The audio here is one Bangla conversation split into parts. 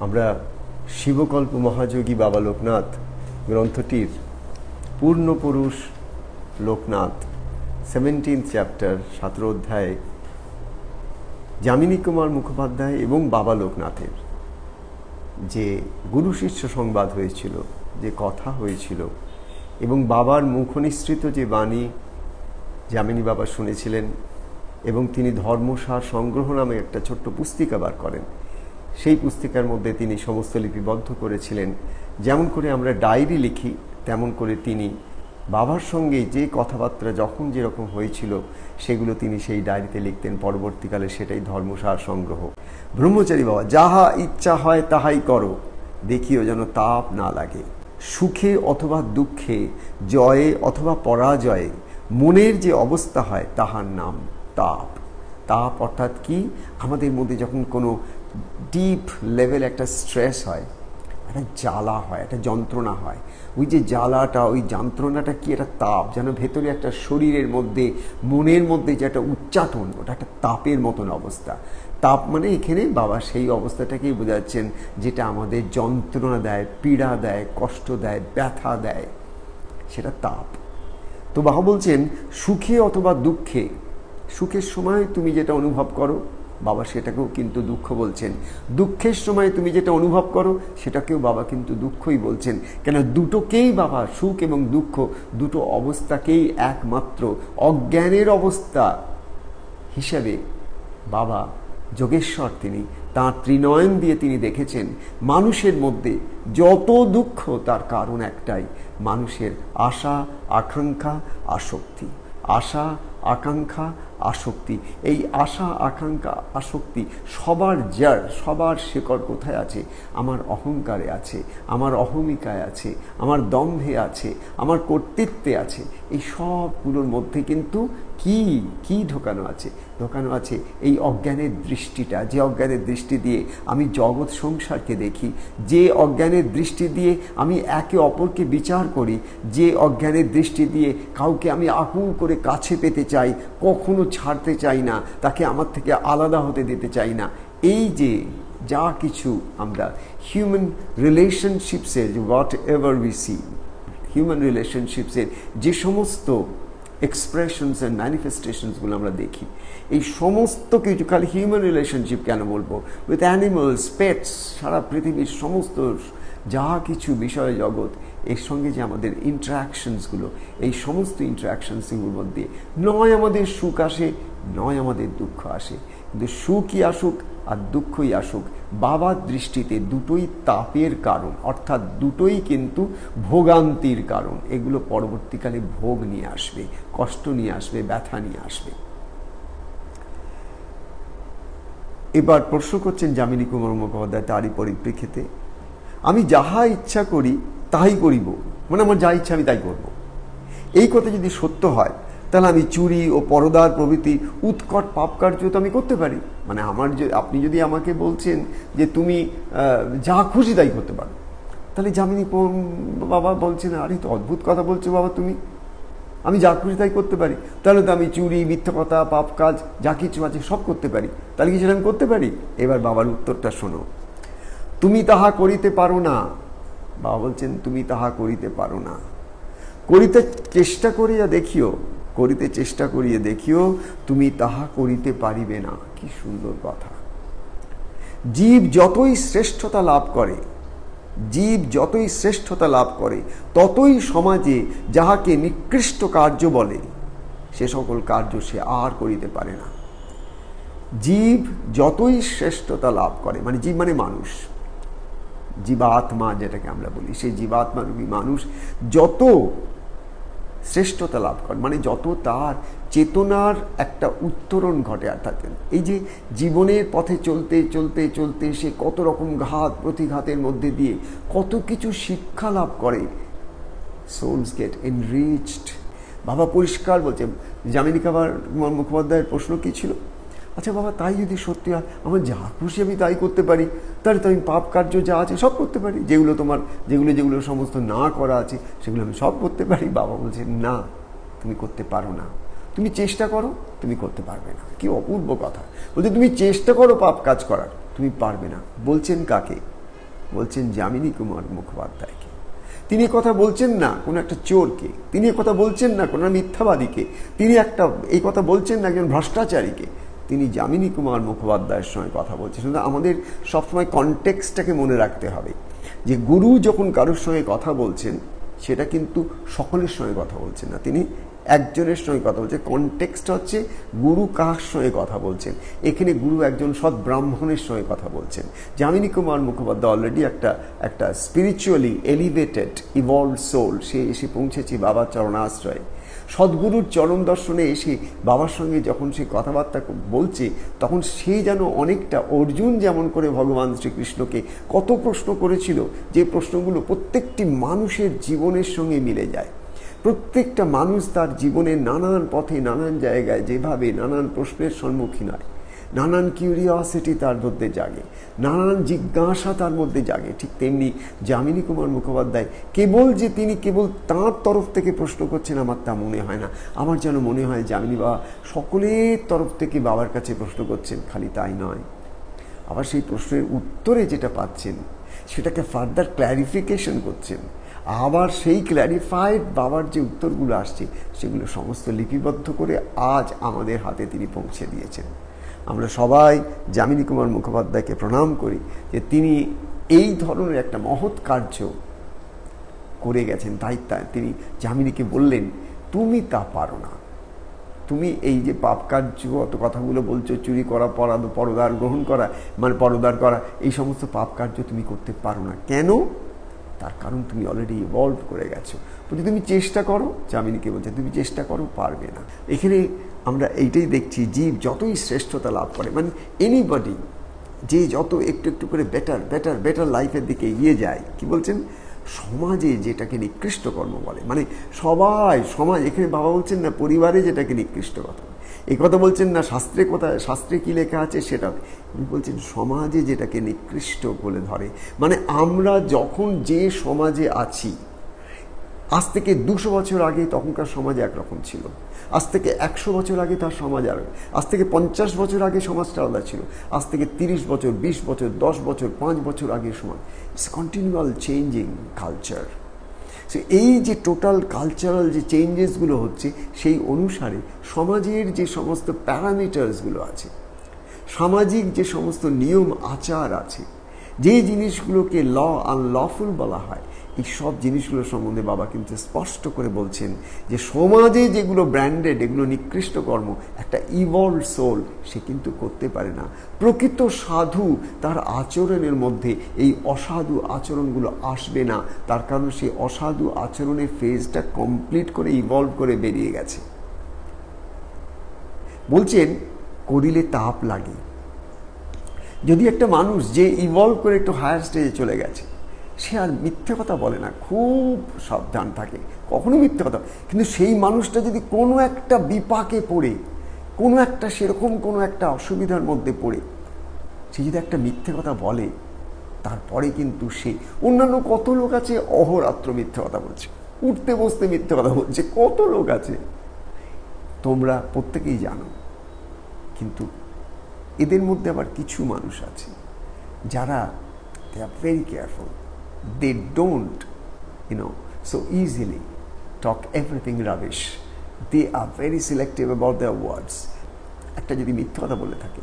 আমরা শিবকল্প মহাযোগী বাবা লোকনাথ গ্রন্থটির পূর্ণপুরুষ লোকনাথ 17th চ্যাপ্টার 17 অধ্যায়ে যামিনী কুমার মুখোপাধ্যায় এবং বাবা লোকনাথের যে গুরু শিষ্য সংবাদ হয়েছিল, যে কথা হয়েছিল এবং বাবার মুখনিসৃত যে বাণী যামিনী বাবা শুনেছিলেন এবং তিনি ধর্মসার সংগ্রহ নামে একটা ছোট্ট পুস্তিকা বার করেন। সেই পুস্তিকার মধ্যে তিনি সমস্ত লিপিবদ্ধ করেছিলেন। যেমন করে আমরা ডায়েরি লিখি তেমন করে তিনি বাবার সঙ্গে যে কথাবার্তা যখন যেরকম হয়েছিল সেগুলো তিনি সেই ডায়েরিতে লিখতেন। পরবর্তীকালে সেটাই ধর্মসার সংগ্রহ। ব্রহ্মচারী বাবা, যাহা ইচ্ছা হয় তাহাই করো, দেখিও যেন তাপ না লাগে। সুখে অথবা দুঃখে, জয়ে অথবা পরাজয়ে মনের যে অবস্থা হয় তাহার নাম তাপ। তাপ অর্থাৎ কি? আমাদের মধ্যে যখন কোনো ডিপ লেভেল একটা স্ট্রেস হয়, একটা জ্বালা হয়, একটা যন্ত্রণা হয়, ওই যে জ্বালাটা, ওই যন্ত্রণাটা কি? একটা তাপ, যেন ভেতরে একটা শরীরের মধ্যে, মনের মধ্যে যে একটা উচ্চাটন, ওটা একটা তাপের মতন অবস্থা। তাপ মানে এখানে বাবা সেই অবস্থাটাকেই বোঝাচ্ছেন যেটা আমাদের যন্ত্রণা দেয়, পীড়া দেয়, কষ্ট দেয়, ব্যথা দেয়, সেটা তাপ। তো বাবা বলছেন সুখে অথবা দুঃখে, সুখের সময় তুমি যেটা অনুভব করো বাবা সেটাকেও কিন্তু দুঃখ বলছেন, দুঃখের সময় তুমি যেটা অনুভব করো সেটাকেও বাবা কিন্তু দুঃখই বলছেন। কেন? দুটোকেই বাবা, সুখ এবং দুঃখ দুটো অবস্থাকেই একমাত্র অজ্ঞানের অবস্থা হিসেবে বাবা যোগেশ্বর তিনি তাঁর ত্রিনয়ন দিয়ে তিনি দেখেছেন মানুষের মধ্যে যত দুঃখ তার কারণ একটাই, মানুষের আশা আকাঙ্ক্ষা আসক্তি। আশা আকাঙ্ক্ষা আসক্তি, এই আশা আকাঙ্ক্ষা আসক্তি সবার জড়, সবার শেকড় কোথায় আছে? আমার অহংকারে আছে, আমার অহমিকায় আছে, আমার দম্ভে আছে, আমার কর্তৃত্বে আছে। এই সবগুলোর মধ্যে কিন্তু কি ঢোকানো আছে? ঢোকানো আছে এই অজ্ঞানের দৃষ্টিটা, যে অজ্ঞানের দৃষ্টি দিয়ে আমি জগৎ সংসারকে দেখি, যে অজ্ঞানের দৃষ্টি দিয়ে আমি একে অপরকে বিচার করি, যে অজ্ঞানের দৃষ্টি দিয়ে কাউকে আমি আকুল করে কাছে পেতে চাই, কখনো ছাড়তে চাই না, তাকে আমার থেকে আলাদা হতে দিতে চাই না। এই যে যা কিছু আমরা হিউম্যান রিলেশনশিপসের, whatever we see, human রিলেশনশিপসের যে সমস্ত এক্সপ্রেশনস অ্যান্ড ম্যানিফেস্টেশনসগুলো আমরা দেখি, এই সমস্ত কিছু, খালি হিউম্যান রিলেশনশিপ কেন বলবো, উইথ অ্যানিমালস, পেটস, সারা পৃথিবীর সমস্ত যা কিছু বিষয় জগৎ, এর সঙ্গে যে আমাদের ইন্টারাকশনসগুলো, এই সমস্ত ইন্টারাকশনসগুলোর মধ্যে নয় আমাদের সুখ আসে, নয় আমাদের দুঃখ আসে, কিন্তু সুখই আসুক আর দুঃখই আসুক, বাবার দৃষ্টিতে দুটোই তাপের কারণ, অর্থাৎ দুটোই কিন্তু ভোগান্তির কারণ। এগুলো পরবর্তীকালে ভোগ নিয়ে আসবে, কষ্ট নিয়ে আসবে, ব্যথা নিয়ে আসবে। এবার প্রশ্ন করছেন যামিনী কুমার মুখোপাধ্যায় তারই পরিপ্রেক্ষিতে, আমি যাহা ইচ্ছা করি তাই করিব, মানে আমার যা ইচ্ছা আমি তাই করব। এই কথা যদি সত্য হয় তাহলে আমি চুরি ও পরদার প্রভৃতি উৎকট পাপ কার্য তো আমি করতে পারি। মানে আপনি যদি আমাকে বলছেন যে তুমি যা খুশি তাই করতে পারো, তাহলে যামিনী বাবা বলছেন আরে তো অদ্ভুত কথা বলছো বাবা তুমি, আমি যা খুশি তাই করতে পারি, তাহলে তো আমি চুরি, মিথ্যা কথা, পাপ কাজ যা কিছু আছে সব করতে পারি, তাহলে কি সেটা আমি করতে পারি? এবার বাবার উত্তরটা শোনো, তুমি তাহা করিতে পারো না। বাবা বলছেন তুমি তাহা করিতে পারো না, করিতে চেষ্টা করিয়া দেখিও, করিতে চেষ্টা করিয়া দেখিও, তুমি তাহা করিতে পারিবে না। কি সুন্দর কথা! জীব যতই শ্রেষ্ঠতা লাভ করে, জীব যতই শ্রেষ্ঠতা লাভ করে, ততই সমাজে যাহাকে নিকৃষ্ট কার্য বলে সে সকল কার্য সে আর করিতে পারে না। জীব যতই শ্রেষ্ঠতা লাভ করে, মানে জীব মানে মানুষ, জীবাত্মা যেটাকে আমরা বলি, সেই জীবাত্মা রূপী মানুষ যত শ্রেষ্ঠতা লাভ করে, মানে যত তার চেতনার একটা উত্তরণ ঘটে, অর্থাৎ এই যে জীবনের পথে চলতে চলতে চলতে সে কত রকম ঘাত প্রতিঘাতের মধ্যে দিয়ে কত কিছু শিক্ষা লাভ করে, souls get enriched। বাবা পরিষ্কার বলছে, যামিনী কুমার মুখোপাধ্যায়ের প্রশ্ন কি ছিল? আচ্ছা বাবা, তাই যদি সত্যি হয়, আমার যা খুশি আমি তাই করতে পারি, তাহলে তো আমি পাপ কার্য যা আছে সব করতে পারি, যেগুলো সমস্ত না করা আছে সেগুলো আমি সব করতে পারি। বাবা বলছেন না, তুমি করতে পারো না। তুমি চেষ্টা করো, তুমি করতে পারবে না। কি অপূর্ব কথা! বলছে তুমি চেষ্টা করো পাপ কাজ করার, তুমি পারবে না। বলছেন কাকে? বলছেন যামিনী কুমার মুখোপাধ্যায়কে। তিনি কথা বলছেন না কোনো একটা চোরকে, তিনি কথা বলছেন না কোনো মিথ্যাবাদীকে, তিনি এই কথা বলছেন না একজন ভ্রষ্টাচারীকে, তিনি যামিনী কুমার মুখোপাধ্যায়ের সঙ্গে কথা বলছেন। শুধু আমাদের সবসময় কনটেক্সটটাকে মনে রাখতে হবে যে গুরু যখন কারোর সঙ্গে কথা বলছেন সেটা কিন্তু সকলের সঙ্গে কথা বলছেন না, তিনি একজনের সঙ্গে কথা বলছেন। কনটেক্সট হচ্ছে গুরু কার সঙ্গে কথা বলছেন। এখানে গুরু একজন সৎ ব্রাহ্মণের সঙ্গে কথা বলছেন। যামিনী কুমার মুখোপাধ্যায় অলরেডি একটা স্পিরিচুয়ালি এলিভেটেড ইভলভ সোল, সে এসে পৌঁছেছে বাবার চরণাশ্রয়ে। সদ্গুরুর চরণ দর্শনে এসে বাবার সঙ্গে যখন সে কথাবার্তা বলছে তখন সে যেন অনেকটা অর্জুন যেমন করে ভগবান শ্রীকৃষ্ণকে কত প্রশ্ন করেছিল, যে প্রশ্নগুলো প্রত্যেকটি মানুষের জীবনের সঙ্গে মিলে যায়। প্রত্যেকটা মানুষ তার জীবনে নানান পথে নানান জায়গায় যেভাবে নানান প্রশ্নের সম্মুখীন হয়, নানান কিউরিওসিটি তার মধ্যে জাগে, নানান জিজ্ঞাসা তার মধ্যে জাগে, ঠিক তেমনি যামিনী কুমার মুখোপাধ্যায় তিনি কেবল তাঁর তরফ থেকে প্রশ্ন করছেন আমার তা মনে হয় না। আমার যেন মনে হয় যামিনী বাবা সকলের তরফ থেকে বাবার কাছে প্রশ্ন করছেন। খালি তাই নয়, আবার সেই প্রশ্নের উত্তরে যেটা পাচ্ছেন সেটাকে ফার্দার ক্ল্যারিফিকেশন করছেন। আবার সেই ক্ল্যারিফাইড বাবার যে উত্তরগুলো আসছে সেগুলো সমস্ত লিপিবদ্ধ করে আজ আমাদের হাতে তিনি পৌঁছে দিয়েছেন। আমরা সবাই যামিনী কুমার মুখোপাধ্যায়কে প্রণাম করি যে তিনি এই ধরনের একটা মহৎ কার্য করে গেছেন। তাই তিনি যামিনীকে বললেন, তুমি তা পারো না, তুমি এই যে পাপ কার্য অত কথাগুলো বলছো, চুরি করা, পরদার গ্রহণ করা, মানে পরদার করা, এই সমস্ত পাপ কার্য তুমি করতে পারো না। কেন? তার কারণ তুমি অলরেডি ইভলভ করে গেছো। বলছি তুমি চেষ্টা করো, যামিনীকে বলছে তুমি চেষ্টা করো, পারবে না। এখানে আমরা এইটাই দেখছি, জীব যতই শ্রেষ্ঠতা লাভ করে, মানে এনিবডি যে যত একটু একটু করে বেটার লাইফের দিকে এগিয়ে যায়, কি বলছেন, সমাজে যেটাকে নিকৃষ্ট কর্ম বলে, মানে সমাজ, এখানে বাবা বলছেন না পরিবারে যেটাকে নিকৃষ্ট কথা, এই কথা বলছেন না শাস্ত্রে কি লেখা আছে সেটা বলছেন, সমাজে যেটাকে নিকৃষ্ট বলে ধরে। মানে আমরা যখন যে সমাজে আছি, আজ থেকে 200 বছর আগে তখনকার সমাজ একরকম ছিল, আজ থেকে 100 বছর আগে তার সমাজ আর, আজ থেকে 50 বছর আগে সমাজটা আলাদা ছিল, আজ থেকে 30 বছর 20 বছর 10 বছর 5 বছর আগে সমাজ। It's continual changing culture. So এই যে টোটাল কালচারাল যে চেঞ্জেসগুলো হচ্ছে, সেই অনুসারে সমাজের যে সমস্ত প্যারামিটার্সগুলো আছে, সামাজিক যে সমস্ত নিয়ম আচার আছে, যে জিনিসগুলোকে আনলফুল বলা হয়, এই সব জিনিসগুলো সম্বন্ধে বাবা কিন্তু স্পষ্ট করে বলছেন যে সমাজে যেগুলো ব্র্যান্ডেড, এগুলো নিকৃষ্ট কর্ম, একটা ইভলভ সোল সে কিন্তু করতে পারে না। প্রকৃত সাধু তার আচরণের মধ্যে এই অসাধু আচরণগুলো আসবে না, তার কারণ সেই অসাধু আচরণের ফেজটা কমপ্লিট করে ইভলভ করে বেরিয়ে গেছে। বলছেন করিলে তাপ লাগে। যদি একটা মানুষ যে ইভলভ করে একটু হায়ার স্টেজে চলে গেছে, সে আর মিথ্যে কথা বলে না, খুব সাবধান থাকে, কখনো মিথ্যে কথা। কিন্তু সেই মানুষটা যদি কোনো একটা বিপাকে পড়ে, কোনো একটা সেরকম কোনো একটা অসুবিধার মধ্যে পড়ে সে যদি একটা মিথ্যে কথা বলে, তারপরে কিন্তু সে, অন্যান্য কত লোক আছে অহরাত্র মিথ্যে কথা বলছে, উঠতে বসতে মিথ্যে কথা বলছে, কত লোক আছে তোমরা প্রত্যেকেই জানো। কিন্তু এদের মধ্যে আবার কিছু মানুষ আছে যারা they are very careful, they don't so easily talk everything rubbish, they are very selective about their words. একটা যদি মিথ্যা কথা বলে থাকে,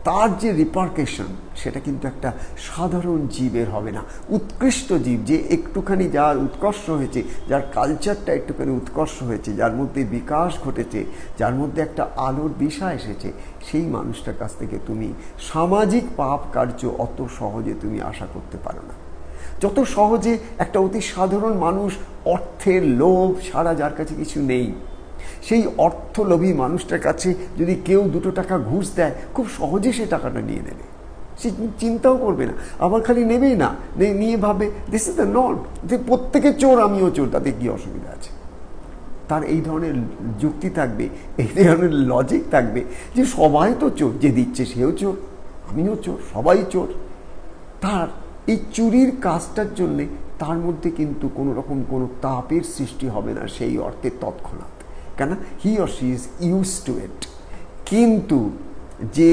তার যে রিপারকেশন সেটা কিন্তু একটা সাধারণ জীবের হবে না। উৎকৃষ্ট জীব, যে একটুখানি যার উৎকর্ষ হয়েছে, যার কালচারটা একটুখানি উৎকর্ষ হয়েছে, যার মধ্যে বিকাশ ঘটেছে, যার মধ্যে একটা আলোর দিশা এসেছে, সেই মানুষটার কাছ থেকে তুমি সামাজিক পাপ কার্য অত সহজে তুমি আশা করতে পারো না। যত সহজে একটা অতি সাধারণ মানুষ, অর্থের লোভ ছাড়া যার কাছে কিছু নেই, সেই অর্থলোভী মানুষটার কাছে যদি কেউ 2 টাকা ঘুষ দেয়, খুব সহজে সে টাকাটা নিয়ে নেবে, সে চিন্তাও করবে না। আবার খালি নেবেই না, নিয়ে ভাবে দিস ইজ দ্য নট, যে প্রত্যেকে চোর আমিও চোর, তাতে কি অসুবিধা আছে। তার এই ধরনের যুক্তি থাকবে, এই ধরনের লজিক থাকবে যে সবাই তো চোর, যে দিচ্ছে সেও চোর, আমিও চোর, সবাই চোর। তার এই চুরির কাজটার জন্যে তার মধ্যে কিন্তু কোনো রকম কোনো তাপের সৃষ্টি হবে না সেই অর্থে তৎক্ষণাৎ, কেন he or she is use to it. কিন্তু যে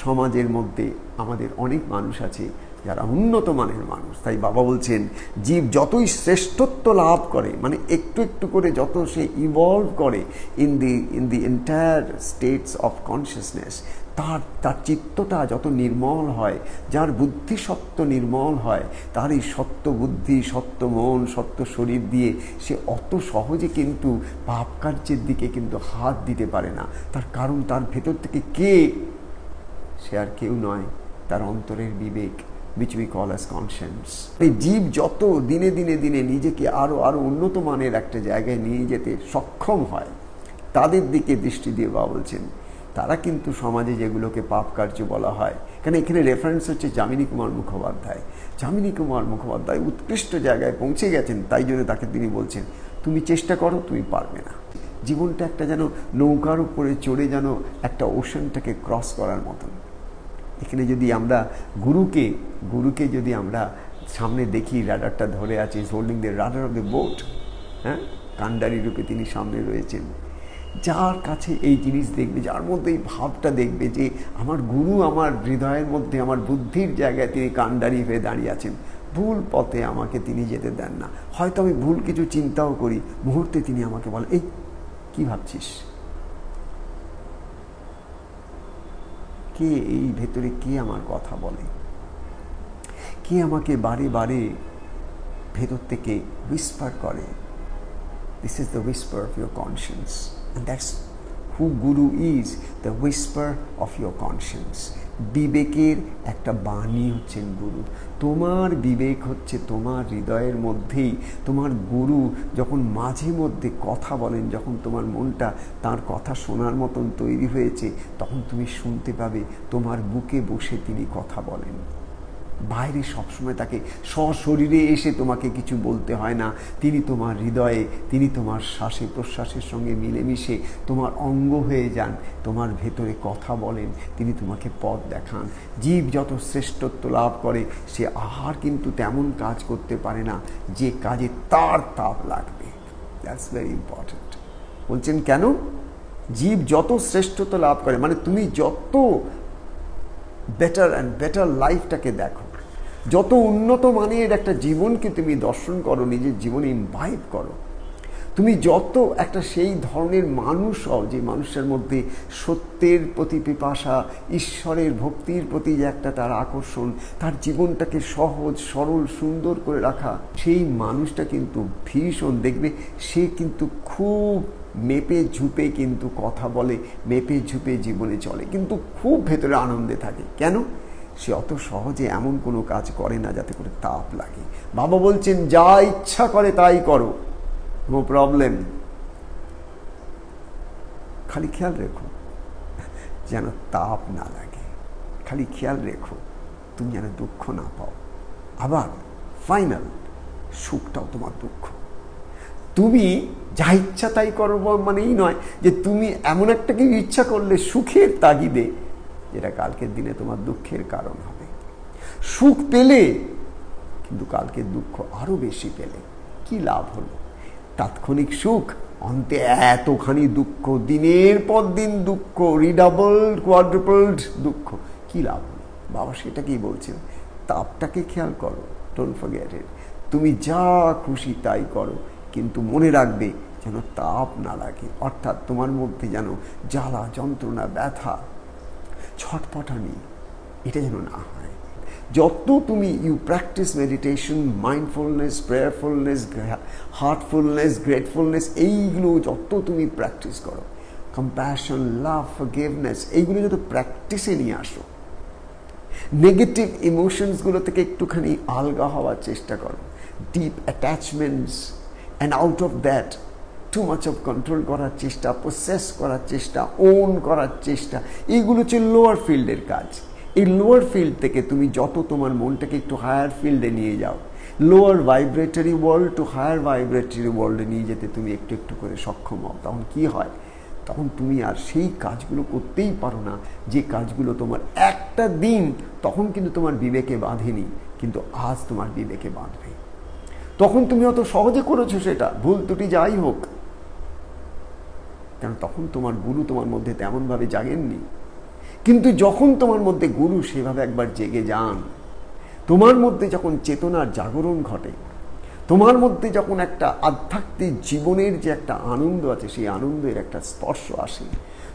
সমাজের মধ্যে আমাদের অনেক মানুষ আছে যারা উন্নত মানের মানুষ। তাই বাবা বলছেন জীব যতই শ্রেষ্ঠত্ব লাভ করে, মানে একটু একটু করে যত সে ইভলভ করে in the entire states of consciousness, তার চিত্তটা যত নির্মল হয়, যার বুদ্ধি সত্য নির্মল হয়, তার এই সত্য বুদ্ধি, সত্য মন, সত্য শরীর দিয়ে সে অত সহজে কিন্তু পাপ কার্যের দিকে কিন্তু হাত দিতে পারে না। তার কারণ তার ভেতর থেকে কে, সে আর কেউ নয়, তার অন্তরের বিবেক, which we call as conscience। এই জীব যত দিনে দিনে দিনে নিজেকে আরো আরো উন্নত মানের একটা জায়গায় নিয়ে যেতে সক্ষম হয়, তাদের দিকে দৃষ্টি দিয়ে বাবা বলছেন তারা কিন্তু সমাজে যেগুলোকে পাপ কার্য বলা হয়, কারণ এখানে রেফারেন্স হচ্ছে যামিনী কুমার মুখোপাধ্যায়। যামিনী কুমার মুখোপাধ্যায় উৎকৃষ্ট জায়গায় পৌঁছে গেছেন, তাই জন্য তাকে তিনি বলছেন তুমি চেষ্টা করো, তুমি পারবে না। জীবনটা একটা যেন নৌকার উপরে চড়ে যেন একটা ওশানটাকে ক্রস করার মতন। এখানে যদি আমরা গুরুকে যদি আমরা সামনে দেখি, রাডারটা ধরে আছে, holding the radar of the boat, হ্যাঁ, কান্ডারি রূপে তিনি সামনে রয়েছেন। যার কাছে এই জিনিস দেখবে, যার মধ্যে এই ভাবটা দেখবে যে আমার গুরু আমার হৃদয়ের মধ্যে, আমার বুদ্ধির জায়গায় তিনি কান্ডারি হয়ে দাঁড়িয়ে আছেন, ভুল পথে আমাকে তিনি যেতে দেন না। হয়তো আমি ভুল কিছু চিন্তাও করি, মুহূর্তে তিনি আমাকে বলেন এই কি ভাবছিস, কে এই ভেতরে, কে আমার কথা বলে, কে আমাকে বারে বারে ভেতর থেকে হুইসপার করে। This is the Whisper of your conscience, and that's who Guru is, the whisper of your conscience। বিবেকের একটা বাণী হচ্ছেন গুরু। তোমার বিবেক হচ্ছে তোমার হৃদয়ের মধ্যেই। তোমার গুরু যখন মাঝে মধ্যে কথা বলেন, যখন তোমার মনটা তার কথা শোনার মতন তৈরি হয়েছে, তখন তুমি শুনতে পাবে তোমার বুকে বসে তিনি কথা বলেন। বাইরে সবসময় তাকে সশরীরে এসে তোমাকে কিছু বলতে হয় না, তিনি তোমার হৃদয়ে, তিনি তোমার শ্বাসে প্রশ্বাসের সঙ্গে মিলেমিশে তোমার অঙ্গ হয়ে যান, তোমার ভেতরে কথা বলেন, তিনি তোমাকে পথ দেখান। জীব যত শ্রেষ্ঠত্ব লাভ করে সে আর কিন্তু তেমন কাজ করতে পারে না যে কাজে তার তাপ লাগবে। That's very important. বলছেন কেন? জীব যত শ্রেষ্ঠত্ব লাভ করে, মানে তুমি যত বেটার অ্যান্ড বেটার লাইফটাকে দেখো, যত উন্নত মানের একটা জীবনকে তুমি দর্শন করো, নিজের জীবনে ইমবাইব করো, তুমি যত একটা সেই ধরনের মানুষ হও যে মানুষের মধ্যে সত্যের প্রতি পিপাসা, ঈশ্বরের ভক্তির প্রতি যে একটা তার আকর্ষণ, তার জীবনটাকে সহজ সরল সুন্দর করে রাখা, সেই মানুষটা কিন্তু ভীষণ দেখবে সে কিন্তু খুব মেপে ঝুপে কিন্তু কথা বলে, মেপে ঝুপে জীবনে চলে, কিন্তু খুব ভেতরে আনন্দে থাকে। কেন? সে অত সহজে এমন কোনো কাজ করে না যাতে করে তাপ লাগে। বাবা বলছেন যা ইচ্ছা করে তাই করো, নো প্রবলেম, খালি খেয়াল রেখো যেন তাপ না লাগে, খালি খেয়াল রেখো তুমি যেন দুঃখ না পাও। আবার ফাইনাল সুখটাও তোমার দুঃখ। তুমি যা ইচ্ছা তাই করো মানেই নয় যে তুমি এমন একটা কিছু ইচ্ছা করলে সুখের তাগিদে, যেটা কালকের দিনে তোমার দুঃখের কারণ হবে। সুখ পেলে কিন্তু কালকের দুঃখ আরো বেশি পেলে কি লাভ হলো? তাৎক্ষণিক সুখ, অন্তে এতখানি দুঃখ, দিনের পর দিন দুঃখ, রিডাবলড কোয়াড্রুপলড দুঃখ, কি লাভ হলো? বাবা সেটাকেই বলছেন, তাপটাকে খেয়াল করো, ডোন্ট ফরগেট ইট। তুমি যা খুশি তাই করো, কিন্তু মনে রাখবে যেন তাপ না লাগে, অর্থাৎ তোমার মধ্যে যেন জ্বালা যন্ত্রণা ব্যথা ছটপটানি এটা যেন না হয়। যত তুমি you practise meditation, mindfulness, prayerfulness, heartfulness, gratefulness, এইগুলো যত তুমি প্র্যাকটিস করো, কম্প্যাশন, লাভ, ফরগিভনেস, এইগুলো যত প্র্যাকটিসে নিয়ে আসো, নেগেটিভ ইমোশনসগুলো থেকে একটুখানি আলগা হওয়ার চেষ্টা করো, deep অ্যাটাচমেন্টস and out of that too much of control করার চেষ্টা, প্রসেস করার চেষ্টা, ওন করার চেষ্টা, এইগুলো হচ্ছে লোয়ার ফিল্ডের কাজ। এই লোয়ার ফিল্ড থেকে তুমি যত তোমার মনটাকে একটু হায়ার ফিল্ডে নিয়ে যাও, lower vibratory world to higher vibratory ওয়ার্ল্ডে নিয়ে যেতে তুমি একটু একটু করে সক্ষম হও, তখন কি হয়? তখন তুমি আর সেই কাজগুলো করতেই পারো না যে কাজগুলো তোমার একটা দিন তখন কিন্তু তোমার বিবেকে বাঁধেনি, কিন্তু আজ তোমার বিবেকে বাঁধবে। তখন তুমি অত সহজে করেছো সেটা, ভুল ত্রুটি যাই হোক, কারণ তখন তোমার গুরু তোমার মধ্যে তেমনভাবে জাগেননি। কিন্তু যখন তোমার মধ্যে গুরু সেভাবে একবার জেগে যান, তোমার মধ্যে যখন চেতনার জাগরণ ঘটে, তোমার মধ্যে যখন একটা আধ্যাত্মিক জীবনের যে একটা আনন্দ আছে, সেই আনন্দের একটা স্পর্শ আসে,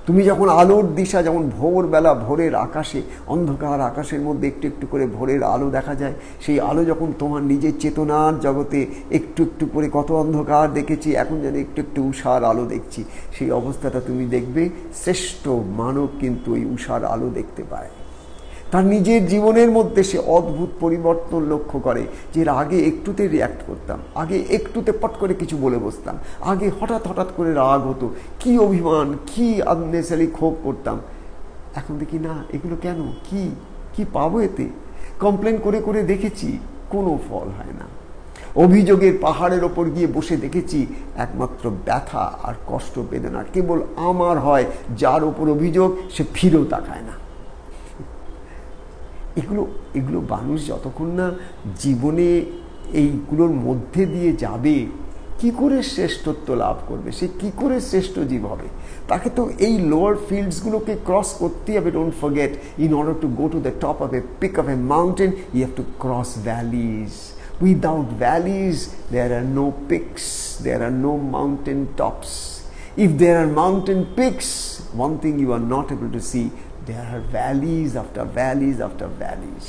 তুমি যখন আলোর দিশা, যেমন ভোরবেলা ভোরের আকাশে, অন্ধকার আকাশের মধ্যে একটু একটু করে ভোরের আলো দেখা যায়, সেই আলো যখন তোমার নিজের চেতনার জগতে একটু একটু করে, কত অন্ধকার দেখেছি, এখন যেন একটু একটু উষার আলো দেখছি, সেই অবস্থাটা তুমি দেখবে শ্রেষ্ঠ মানব কিন্তু ওই উষার আলো দেখতে পায়। তার নিজের জীবনের মধ্যে সে অদ্ভুত পরিবর্তন লক্ষ্য করে, যে আগে একটুতে রিয়াক্ট করতাম, আগে একটুতে পট করে কিছু বলে বসতাম, আগে হঠাৎ হঠাৎ করে রাগ হতো, কি অভিমান, কি আননেসারি ক্ষোভ করতাম, এখন দেখি না, এগুলো কেন, কি পাবো এতে? কমপ্লেন করে করে দেখেছি, কোনো ফল হয় না। অভিযোগের পাহাড়ের ওপর গিয়ে বসে দেখেছি, একমাত্র ব্যথা আর কষ্ট বেদনা কেবল আমার হয়, যার ওপর অভিযোগ সে ফিরেও তাকায় না। এগুলো মানুষ যতক্ষণ না জীবনে এইগুলোর মধ্যে দিয়ে যাবে, কি করে শ্রেষ্ঠত্ব লাভ করবে, সে কি করে শ্রেষ্ঠ জীব হবে? তাকে তো এই লোয়ার ফিল্ডসগুলোকে ক্রস করতে হবে। Don't forget, in order to go to the top of a peak of a mountain, you have to cross valleys. Without valleys, there are no peaks, there are no mountain tops. If there are mountain peaks, one thing you are not able to see, there are valleys after valleys after valleys.